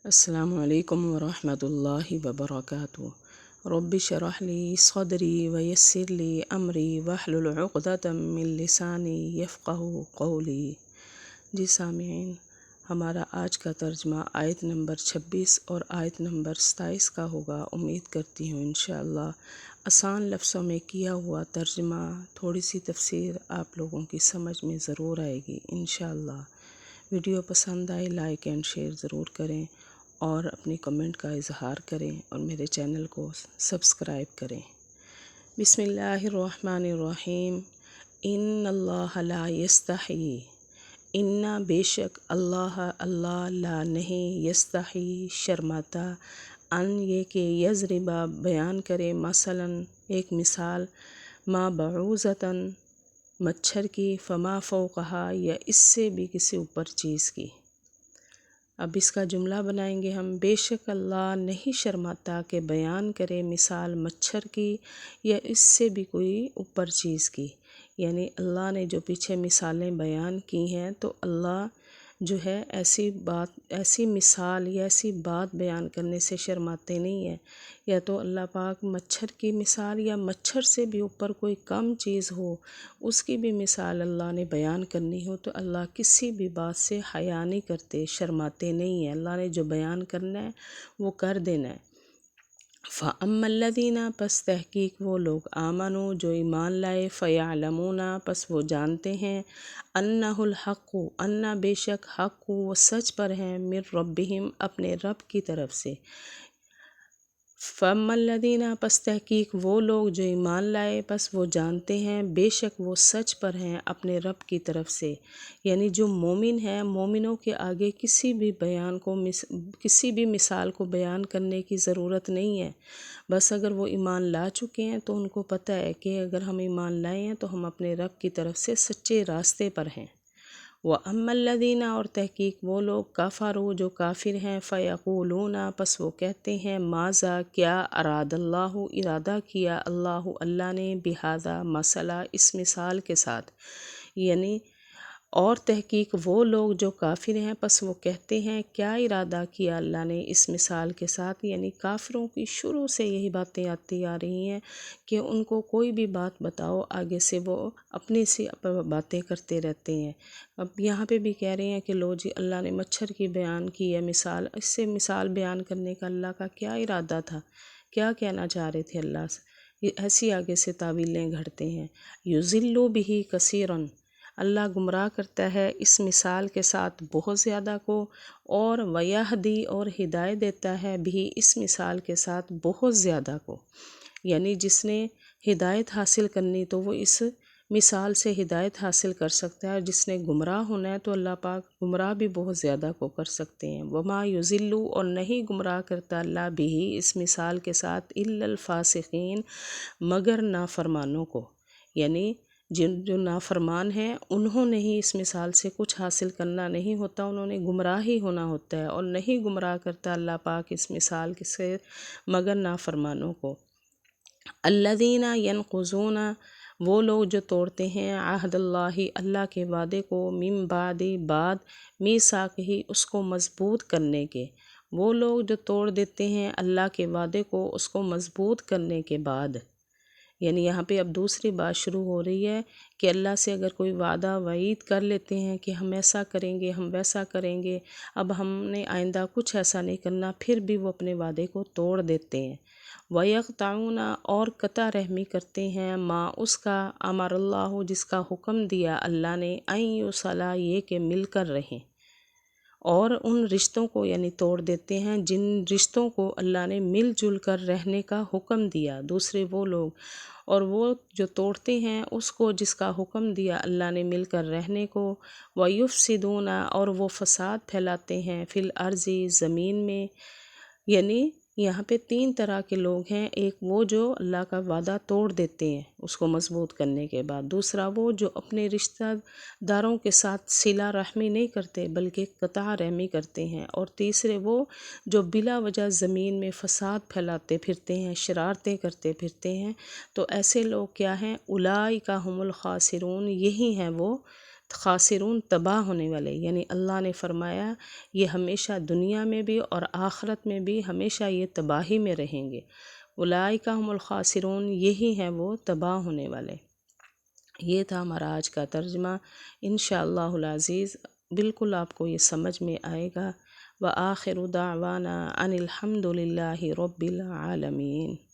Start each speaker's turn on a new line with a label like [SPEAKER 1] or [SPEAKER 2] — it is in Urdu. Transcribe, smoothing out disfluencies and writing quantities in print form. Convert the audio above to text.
[SPEAKER 1] السلام علیکم ورحمۃ اللہ وبرکاتہ۔ رب اشرح لی صدری ویسر لی امری واحلل عقدۃ من لسانی یفقہوا قولی۔ جی سامعین، ہمارا آج کا ترجمہ آیت نمبر 26 اور آیت نمبر 27 کا ہوگا۔ امید کرتی ہوں انشاءاللہ آسان لفظوں میں کیا ہوا ترجمہ، تھوڑی سی تفسیر آپ لوگوں کی سمجھ میں ضرور آئے گی انشاءاللہ۔ ویڈیو پسند آئے لائک اینڈ شیئر ضرور کریں اور اپنی کمنٹ کا اظہار کریں اور میرے چینل کو سبسکرائب کریں۔ بسم اللہ الرحمن الرحیم۔ ان اللہ لا یستحی، ان بے شک اللہ لا نہیں، یستحی شرماتا، ان یہ کہ یضربا بیان کرے، مثلاً ایک مثال، ما بعوضتاً مچھر کی، فما فوقہا یا اس سے بھی کسی اوپر چیز کی۔ اب اس کا جملہ بنائیں گے ہم۔ بے شک اللہ نہیں شرماتا کہ بیان کرے مثال مچھر کی یا اس سے بھی کوئی اوپر چیز کی، یعنی اللہ نے جو پیچھے مثالیں بیان کی ہیں تو اللہ جو ہے ایسی مثال یا ایسی بات بیان کرنے سے شرماتے نہیں ہیں۔ یا تو اللہ پاک مچھر کی مثال یا مچھر سے بھی اوپر کوئی کم چیز ہو، اس کی بھی مثال اللہ نے بیان کرنی ہو تو اللہ کسی بھی بات سے حیا نہیں کرتے، شرماتے نہیں ہیں۔ اللہ نے جو بیان کرنا ہے وہ کر دینا ہے۔ فَأَمَّا الَّذِينَ پس تحقیق وہ لوگ، آمنوا جو ایمان لائے، فَيَعْلَمُونَ پس وہ جانتے ہیں، أَنَّهُ الْحَقُّ أَنَّ بے شک حق وہ سچ پر ہیں، مِن ربہم اپنے رب کی طرف سے۔ فَأَمَّا الَّذِينَ پس تحقیق وہ لوگ جو ایمان لائے، پس وہ جانتے ہیں بے شک وہ سچ پر ہیں اپنے رب کی طرف سے، یعنی جو مومن ہیں، مومنوں کے آگے کسی بھی مثال کو بیان کرنے کی ضرورت نہیں ہے۔ بس اگر وہ ایمان لا چکے ہیں تو ان کو پتہ ہے کہ اگر ہم ایمان لائے ہیں تو ہم اپنے رب کی طرف سے سچے راستے پر ہیں۔ وَأَمَّا الَّذِينَ اور تحقیق وہ لوگ، کفروا جو کافر ہیں، فَيَقُولُونَ پس وہ کہتے ہیں، ماذا کیا، اراد اللہ ارادہ کیا اللہ نے، بہذا مثلا اس مثال کے ساتھ، یعنی اور تحقیق وہ لوگ جو کافر ہیں پس وہ کہتے ہیں کیا ارادہ کیا اللہ نے اس مثال کے ساتھ، یعنی کافروں کی شروع سے یہی باتیں آتی آ رہی ہیں کہ ان کو کوئی بھی بات بتاؤ آگے سے وہ اپنی سی باتیں کرتے رہتے ہیں۔ اب یہاں پہ بھی کہہ رہے ہیں کہ لو جی اللہ نے مچھر کی بیان کی ہے مثال، اس سے مثال بیان کرنے کا اللہ کا کیا ارادہ تھا، کیا کہنا چاہ رہے تھے اللہ سے، ایسی آگے سے تعویلیں گھڑتے ہیں۔ یضل بہ کثیرا اللہ گمراہ کرتا ہے اس مثال کے ساتھ بہت زیادہ کو، اور ویہدی اور ہدایت دیتا ہے بھی اس مثال کے ساتھ بہت زیادہ کو، یعنی جس نے ہدایت حاصل کرنی تو وہ اس مثال سے ہدایت حاصل کر سکتا ہے، اور جس نے گمراہ ہونا ہے تو اللہ پاک گمراہ بھی بہت زیادہ کو کر سکتے ہیں۔ وما یضل اور نہیں گمراہ کرتا اللہ بھی اس مثال کے ساتھ الا الفاسقین مگر نافرمانوں کو، یعنی جو نافرمان ہیں انہوں نے ہی اس مثال سے کچھ حاصل کرنا نہیں ہوتا، انہوں نے گمراہ ہی ہونا ہوتا ہے، اور نہیں گمراہ کرتا اللہ پاک اس مثال سے مگر نافرمانوں کو۔ الذین ینقضون وہ لوگ جو توڑتے ہیں، عہد اللہ کے وعدے کو، من بعد میثاقہ اس کو مضبوط کرنے کے، وہ لوگ جو توڑ دیتے ہیں اللہ کے وعدے کو اس کو مضبوط کرنے کے بعد، یعنی یہاں پہ اب دوسری بات شروع ہو رہی ہے کہ اللہ سے اگر کوئی وعدہ وعید کر لیتے ہیں کہ ہم ایسا کریں گے ہم ویسا کریں گے، اب ہم نے آئندہ کچھ ایسا نہیں کرنا، پھر بھی وہ اپنے وعدے کو توڑ دیتے ہیں۔ وَيَقْطَعُونَ اور قطع رحمی کرتے ہیں، ما اس کا، امر اللہ جس کا حکم دیا اللہ نے، ان یوصلا یہ کہ مل کر رہیں، اور ان رشتوں کو یعنی توڑ دیتے ہیں جن رشتوں کو اللہ نے مل جل کر رہنے کا حکم دیا، دوسرے وہ لوگ، اور وہ جو توڑتے ہیں اس کو جس کا حکم دیا اللہ نے مل کر رہنے کو۔ وَيُفْسِدُونَ اور وہ فساد پھیلاتے ہیں، فی الارض زمین میں، یعنی یہاں پہ تین طرح کے لوگ ہیں، ایک وہ جو اللہ کا وعدہ توڑ دیتے ہیں اس کو مضبوط کرنے کے بعد، دوسرا وہ جو اپنے رشتہ داروں کے ساتھ صلہ رحمی نہیں کرتے بلکہ قطع رحمی کرتے ہیں، اور تیسرے وہ جو بلا وجہ زمین میں فساد پھیلاتے پھرتے ہیں، شرارتیں کرتے پھرتے ہیں۔ تو ایسے لوگ کیا ہیں، اولئک ھم الخاسرون یہی ہیں وہ خاسرون تباہ ہونے والے، یعنی اللہ نے فرمایا یہ ہمیشہ دنیا میں بھی اور آخرت میں بھی ہمیشہ یہ تباہی میں رہیں گے۔ اولئک هم الخاسرون، یہی ہیں وہ تباہ ہونے والے۔ یہ تھا ہمارا آج کا ترجمہ۔ انشاءاللہ العزیز بالکل آپ کو یہ سمجھ میں آئے گا۔ وآخر دعوانا ان الحمد للہ رب العالمین۔